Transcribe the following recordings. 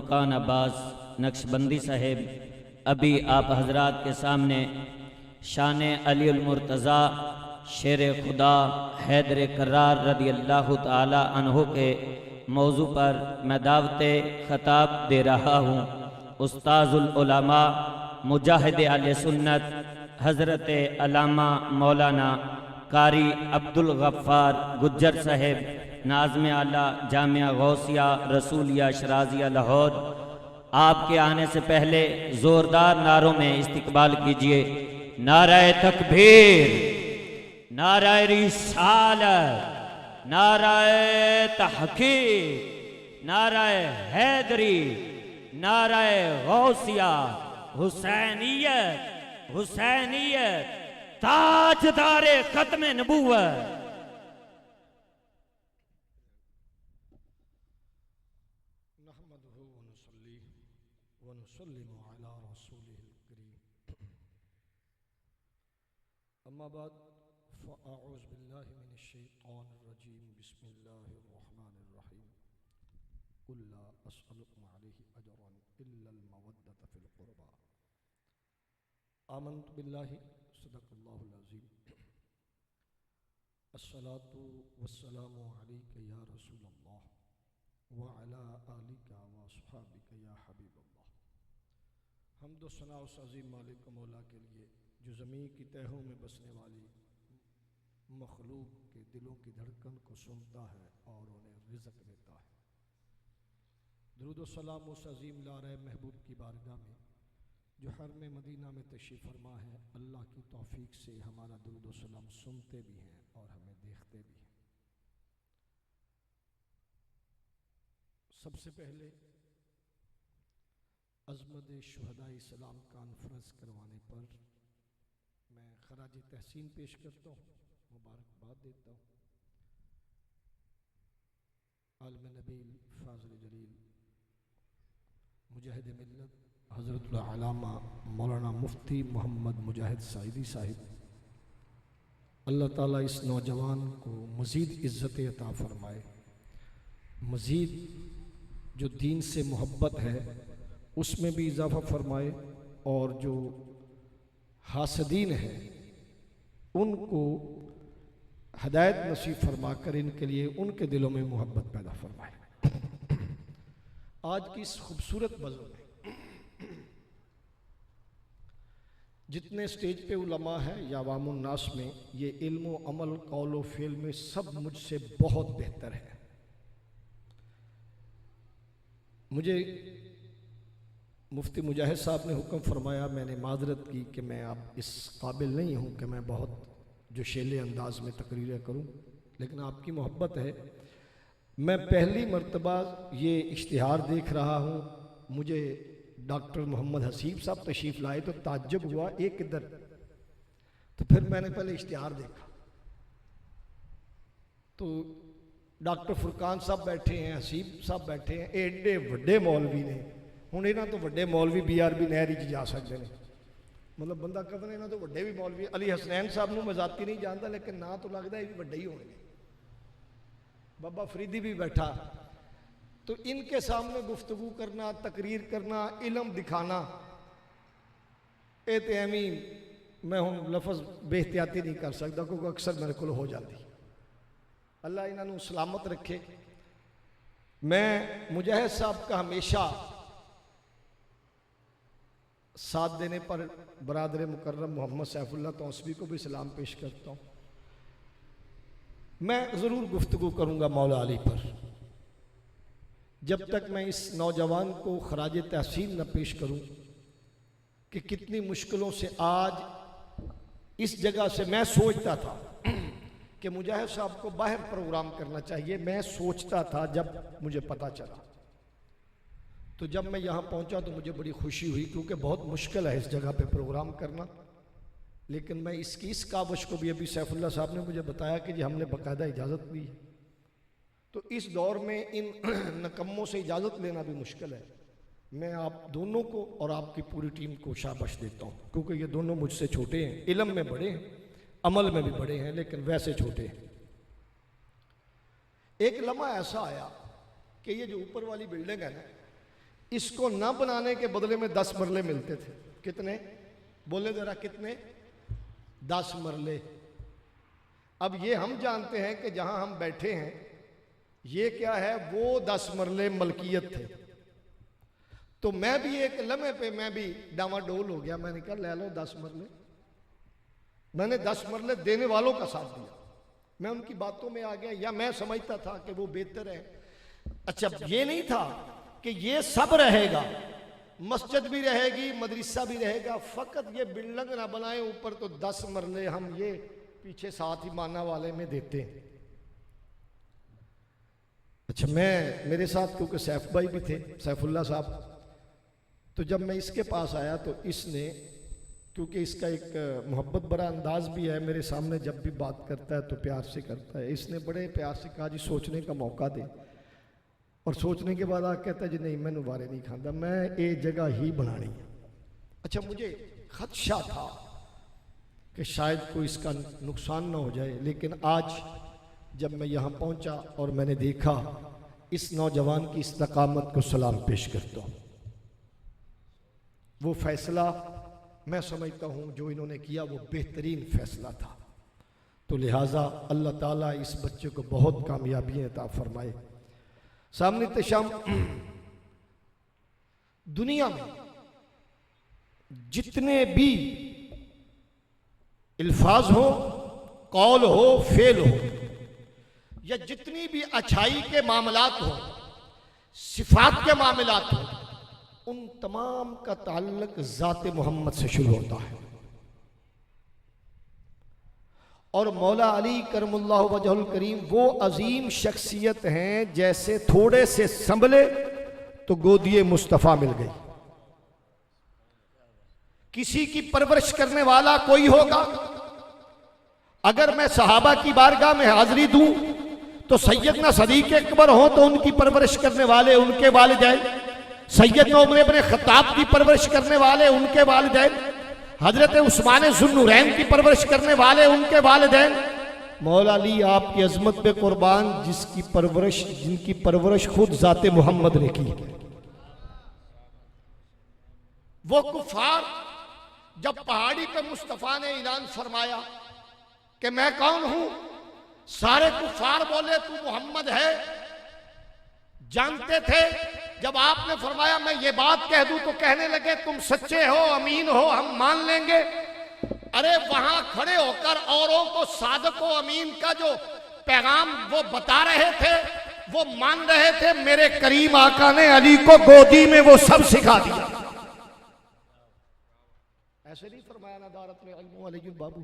फुरकान अब्बास नक्शबंदी साहेब अभी आप हजरात के सामने शान अली उल मुर्तज़ा शेर खुदा हैदर करार रदी अल्लाह ताला अन्हु के मौजू पर मैं दावत खताब दे रहा हूँ। उस्ताजुल उलमा मुजाहिद आले सुन्नत हज़रत अल्लामा मौलाना कारी अब्दुल गफ्फार गुज्जर साहेब नाज़्म आला जामिया गौसिया रसूलिया शराजिया लाहौर, आपके आने से पहले ज़ोरदार नारों में इस्तकबाल कीजिए। नाराए तकबीर, नाराए रिसालत, नाराए तहकीक, नाराए हैदरी, नाराए गौसिया, हुसैनियत, हुसैनियत, ताजदारे खत्म नबूवत। अम्मा बाद फ़अऊज़ु बिल्लाहि मिनश्शैतानिर्रजीम बिस्मिल्लाहिर्रहमानिर्रहीम कुल ला अस्अलुकुम अलैहि अजरन इल्लल मवद्दत फ़िल क़ुरबा आमन्तु बिल्लाहि सदक़ल्लाहुल अज़ीम अस्सलातु वस्सलामु अलैका या रसूलल्लाह व अला आलिका व अस्हाबिका या हबीबल्लाह। हम्द व सना उस अज़ीम मालिक मौला के लिए जो ज़मीन की तहों में बसने वाली मखलूक के दिलों की धड़कन को सुनता है और उन्हें रिज़्क़ देता है। दुरूद व सलाम उस अज़ीम लारे महबूब की बारगाह में जो हर में मदीना में तशरीफ़ फरमा है। अल्लाह की तौफ़ीक से हमारा दुरूद व सलाम सुनते भी हैं और हमें देखते भी हैं। सबसे पहले अज़मत शुहदाए इस्लाम कॉन्फ्रेंस करवाने पर मैं खराज तहसीन पेश करता हूँ, मुबारकबाद देता हूँ। आलम नबील फाज़िल जलील मुजाहिद मिल्लत हज़रतुल अल्लामा मौलाना मुफ्ती मोहम्मद मुजाहिद साइदी साहिब, अल्लाह ताला इस नौजवान को मज़ीद इज़्ज़त अता फ़रमाए, मज़ीद जो दीन से मोहब्बत है उसमें भी इजाफ़ा फ़रमाए और जो हासदीन है उनको हदायत नसीब फरमा कर इनके लिए उनके दिलों में मोहब्बत पैदा फरमाए। आज की इस खूबसूरत बज़म में जितने स्टेज पे उलमा है या अवामुन नास में, ये इल्म व अमल कौल व फ़िल में सब मुझसे बहुत बेहतर है। मुझे मुफ्ती मुजाहिद साहब ने हुक्म फरमाया, मैंने माजरत की कि मैं अब इस काबिल नहीं हूँ कि मैं बहुत जोशीले अंदाज में तकरीरें करूँ, लेकिन आपकी मोहब्बत है। मैं पहली मर्तबा ये इश्तिहार देख रहा हूँ, मुझे डॉक्टर मोहम्मद हसीब साहब तशरीफ़ लाए तो ताज्जुब हुआ, एक किधर, तो फिर मैंने पहले इश्तिहार देखा तो डॉक्टर फुरकान साहब बैठे हैं, हसीब साहब बैठे हैं, एडे वड्डे मौलवी ने। हुण इन्हां तो वड्डे मौलवी BRB नहर च जा सकते हैं, मतलब बंदा कहता इन्हां तो वड्डे भी मौलवी। अली हसनैन साहब नूं मैं ज़ाती नहीं जानता, लेकिन ना तो लगता है भी वड्डे ही होंगे। बाबा फरीदी भी बैठा, तो इनके सामने गुफ्तगू करना, तकरीर करना, इलम दिखाना, ये तो एवं मैं हुण लफज बेहतियाती नहीं कर सकता क्योंकि अक्सर मेरे को हो जाती। अल्लाह इन्हों सलामत रखे। मैं मुजाहिद साहब का हमेशा साथ देने पर बरादर मुकर्रम मोहम्मद सैफुल्लाह तौसवी को भी सलाम पेश करता हूँ। मैं ज़रूर गुफ्तगू करूँगा मौला अली पर, जब तक मैं इस नौजवान को खराज तहसीन न पेश करूँ कि कितनी मुश्किलों से आज इस जगह से मैं सोचता था कि मुजाहिद साहब को बाहर प्रोग्राम करना चाहिए। मैं सोचता था जब मुझे पता चला, तो जब मैं यहाँ पहुँचा तो मुझे बड़ी खुशी हुई, क्योंकि बहुत मुश्किल है इस जगह पे प्रोग्राम करना। लेकिन मैं इसकी इस काविश को भी अभी सैफुल्लाह साहब ने मुझे बताया कि जी हमने बाकायदा इजाज़त ली। तो इस दौर में इन नकम्मों से इजाज़त लेना भी मुश्किल है। मैं आप दोनों को और आपकी पूरी टीम को शाबाश देता हूँ, क्योंकि ये दोनों मुझसे छोटे हैं, इल्म में बड़े हैं, अमल में भी बड़े हैं, लेकिन वैसे छोटे हैं। एक लम्हा ऐसा आया कि ये जो ऊपर वाली बिल्डिंग है ना, इसको न बनाने के बदले में 10 मरले मिलते थे। कितने बोले जरा, कितने? 10 मरले। अब ये हम जानते हैं कि जहां हम बैठे हैं ये क्या है, वो 10 मरले मलकियत थे। तो मैं भी एक लम्हे पे मैं भी डामाडोल हो गया। मैंने कहा ले लो 10 मरले। मैंने 10 मरले देने वालों का साथ दिया। मैं उनकी बातों में आ गया, या मैं समझता था कि वो बेहतर है। अच्छा, ये नहीं था कि ये सब रहेगा, मस्जिद भी रहेगी, मदरसा भी रहेगा, फकत ये बिल्डिंग ना बनाए ऊपर, तो 10 मरले हम ये पीछे साथ ही माना वाले में देते हैं। अच्छा, मेरे साथ क्योंकि सैफ भाई भी थे, सैफुल्ला साहब, तो जब मैं इसके पास आया तो इसने, क्योंकि इसका एक मोहब्बत भरा अंदाज भी है, मेरे सामने जब भी बात करता है तो प्यार से करता है, इसने बड़े प्यार से कहा जी सोचने का मौका दे। और सोचने के बाद आके कहता है जी नहीं, मैंने बारे नहीं खांदा, मैं ये जगह ही बनानी। अच्छा, मुझे खदशा था कि शायद कोई इसका नुकसान ना हो जाए, लेकिन आज जब मैं यहाँ पहुँचा और मैंने देखा, इस नौजवान की इस्तकामत को सलाम पेश करता हूँ। वो फैसला मैं समझता हूँ जो इन्होंने किया वो बेहतरीन फैसला था। तो लिहाजा अल्लाह ताला इस बच्चे को बहुत कामयाबी अता फरमाए। सामने तशाम दुनिया में जितने भी अल्फाज हो, कौल हो, फेल हो, या जितनी भी अच्छाई के मामलात हो, सिफात के मामलात हो, उन तमाम का ताल्लुक ज़ात मोहम्मद से शुरू होता है। और मौला अली करमुल्लाहु वजहुल करीम वो अजीम शख्सियत हैं, जैसे थोड़े से संभले तो गोदिए मुस्तफ़ा मिल गई। किसी की परवरिश करने वाला कोई होगा, अगर मैं सहाबा की बारगाह में हाजिरी दूं तो सैयदना सदीक़ अकबर हो तो उनकी परवरिश करने वाले उनके वालिदैन, सैयदना उमर इब्न खत्ताब की परवरिश करने वाले उनके वालिदैन, हजरत उस्मान ज़ुन्नुरैन की परवरिश करने वाले उनके वालिदैन। मौला अली आपकी अजमत पे कुर्बान, जिनकी परवरिश खुद ज़ाते मोहम्मद ने की। वो कुफार जब पहाड़ी पे मुस्तफ़ा ने ऐलान फरमाया कि मैं कौन हूं, सारे कुफार बोले तू मोहम्मद है। जानते थे जब आपने फरमाया मैं ये बात कह दूं तो कहने लगे तुम सच्चे हो, अमीन हो, हम मान लेंगे। अरे वहां खड़े होकर औरों को सादक व अमीन का जो पैगाम वो बता रहे थे, वो मान रहे थे। मेरे करीम आका ने अली को गोदी में वो सब सिखा दिया। ऐसे नहीं फरमाया ना दारत में इल्म अली बाबू,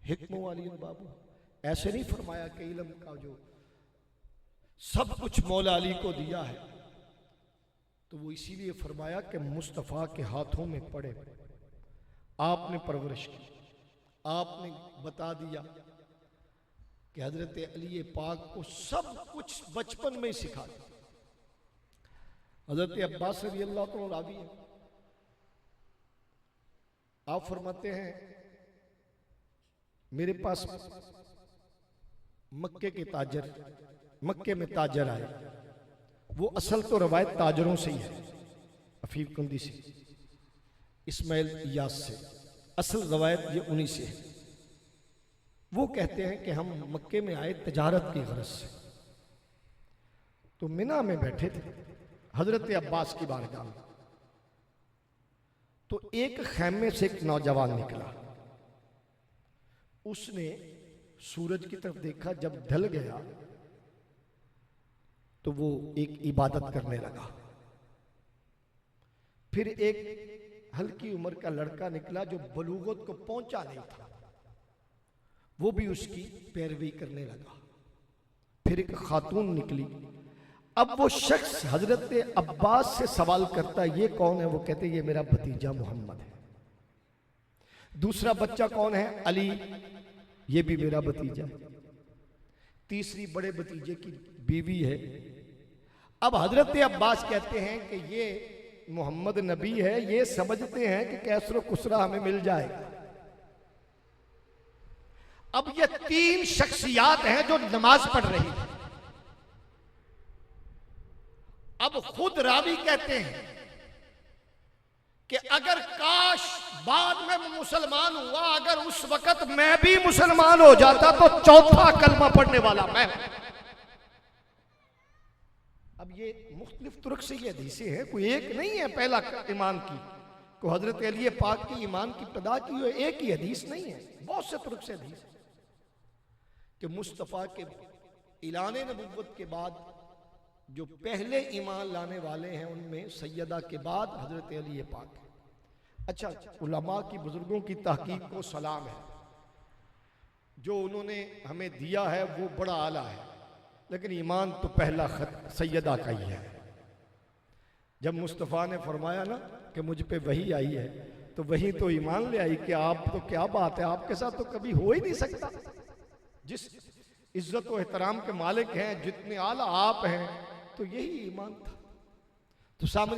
हिक्म अली बाबू, ऐसे नहीं फरमाया कि इल्म का जो सब कुछ मौला अली को दिया है। तो वो इसीलिए फरमाया कि मुस्तफ़ा के हाथों में पड़े, आपने परवरिश की, आपने बता दिया कि हजरत अली पाक को सब कुछ बचपन में ही सिखा दिया। हजरत अब्बास रज़ी अल्लाह तआला रावी है, आप फरमाते हैं मेरे पास मक्के में ताजर आए। वो असल तो रवायत ताजरों से ही है, अफीफ कुंदी से, इस्माइल यास से, असल रवायत ये उन्हीं से है। वो कहते हैं कि हम मक्के में आए तजारत की गरज से। तो मिना में बैठे थे हजरत अब्बास की बारगाह में। तो एक खैमे से एक नौजवान निकला, उसने सूरज की तरफ देखा, जब ढल गया तो वो एक इबादत करने लगा। फिर एक हल्की उम्र का लड़का निकला जो बलूगत को पहुंचा नहीं था, वो भी उसकी पैरवी करने लगा। फिर एक खातून निकली। अब वो शख्स हजरत अब्बास से सवाल करता है ये कौन है? वो कहते ये मेरा भतीजा मोहम्मद है। दूसरा बच्चा कौन है? अली, ये भी मेरा भतीजा है। तीसरी बड़े भतीजे की बीवी है। अब हजरत अब्बास कहते हैं कि ये मोहम्मद नबी है, ये समझते हैं कि कैसरो कुसरा हमें मिल जाएगा। अब ये तीन शख्सियात हैं जो नमाज पढ़ रही है। अब खुद रावी कहते हैं कि अगर काश बाद में मैं मुसलमान हुआ, अगर उस वक्त मैं भी मुसलमान हो जाता तो चौथा कलमा पढ़ने वाला मैं हूं। अब ये मुख्तलिफ तुर्क से ये हदीसें हैं, कोई एक नहीं है पहला ईमान की, को हजरत अली पाक की ईमान की पदा की हुई एक ही हदीस नहीं है, बहुत से तुर्क से हदीस है कि मुस्तफ़ा के ऐलान नबुव्वत के बाद जो पहले ईमान लाने वाले हैं उनमें सैयदा के बाद हजरत अली पाक है। अच्छा, उलमा की बुजुर्गों की तहकीक को सलाम है, जो उन्होंने हमें दिया है वो बड़ा आला है, लेकिन ईमान तो पहला खत सैयदा का ही है। जब मुस्तफ़ा ने फरमाया ना कि मुझ पे वही आई है, तो वही तो ईमान ले आई कि आप तो क्या बात है, आपके साथ तो कभी हो ही नहीं सकता। जिस इज्जत और एहतराम के मालिक हैं, जितने आला आप हैं, तो यही ईमान था। तो सामने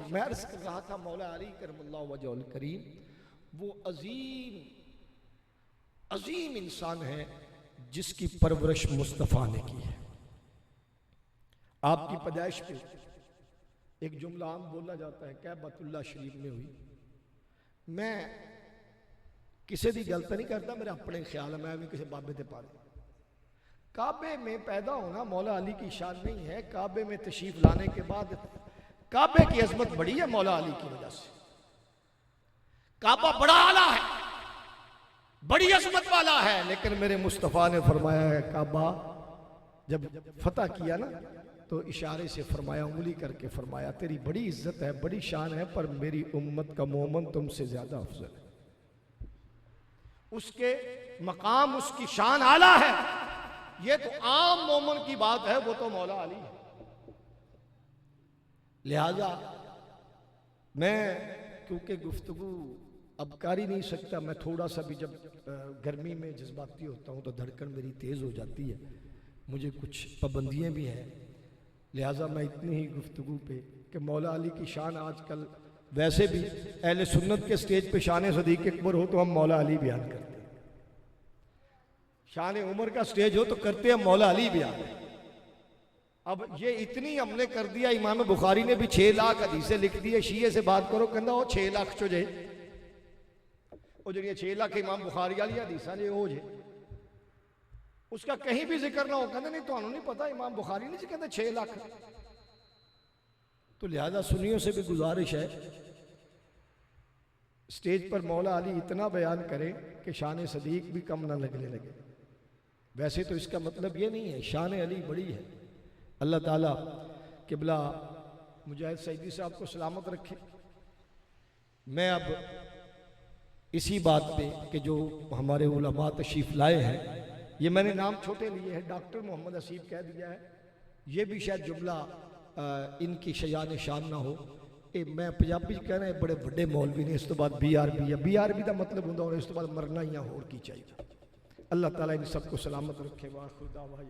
मैं अर्ज़ कर रहा था मौला अली करमुल्लाह वजहुल करीम वो अजीम इंसान है जिसकी परवरिश मुस्तफ़ा ने की है। आपकी पैदाइश पे एक जुमला आम बोला जाता है कैबतुल्लाह शरीफ में हुई। मैं किसी की गलत नहीं करता, मेरा अपने ख्याल है, मैं भी किसी बाबे से पा काबे में पैदा होना मौला अली की शान नहीं है। काबे में तशरीफ लाने के बाद काबे की अजमत बड़ी है मौला अली की वजह से। काबा बड़ा आला है, बड़ी अजमत वाला है, लेकिन मेरे मुस्तफ़ा ने फरमाया है काबा जब फतह किया ना तो इशारे से फरमाया, उंगली करके फरमाया तेरी बड़ी इज्जत है, बड़ी शान है, पर मेरी उम्मत का मोमन तुमसे ज्यादा अफजल है। उसके मकाम उसकी शान आला है। ये तो आम मोमन की बात है, वो तो मौला अली है। लिहाजा मैं क्योंकि गुफ्तगू अब कर ही नहीं सकता, मैं थोड़ा सा भी जब गर्मी में जज्बाती होता हूँ तो धड़कन मेरी तेज़ हो जाती है, मुझे कुछ पाबंदियाँ भी हैं। लिहाजा मैं इतनी ही गुफ्तगू पे कि मौला अली की शान आजकल वैसे भी अहले सुन्नत के स्टेज पे शान सदीक अकबर हो तो हम मौला अली बयान करते हैं, शान उमर का स्टेज हो तो करते हैं मौला अली बयान। अब ये इतनी हमने कर दिया, इमाम बुखारी ने भी 6 लाख हदीसें लिख दी है। शीए से बात करो कहना वो 6 लाख चो जे वो जो 6 लाख इमाम बुखारी वाली हदीसा जे हो जे उसका कहीं भी जिक्र ना हो, कहते नहीं तो नहीं पता इमाम बुखारी नहीं कहते 6 लाख। तो लिहाजा सुनियों से भी गुजारिश है स्टेज पर मौला अली इतना बयान करे कि शान सदीक भी कम ना लगने लगे। वैसे तो इसका मतलब ये नहीं है, शान अली बड़ी है। अल्लाह ताला किबला मुजाहिद सईदी साहब को सलामत रखे। मैं अब इसी बात पे कि जो हमारे उलमा तशरीफ़ लाए हैं, ये मैंने नाम छोटे लिए हैं, डॉक्टर मोहम्मद हसीब कह दिया है, ये भी शायद जुमला इनकी शयान शान ना हो। मैं पंजाबी कहना है बड़े बड़े मौलवी ने, इस तो बाद BRB है, BRB का मतलब होता और इस तो बाद मरना ही होर की चाहिए। अल्लाह ताला इन सबको सलामत रखे। वाह खुदा वाह।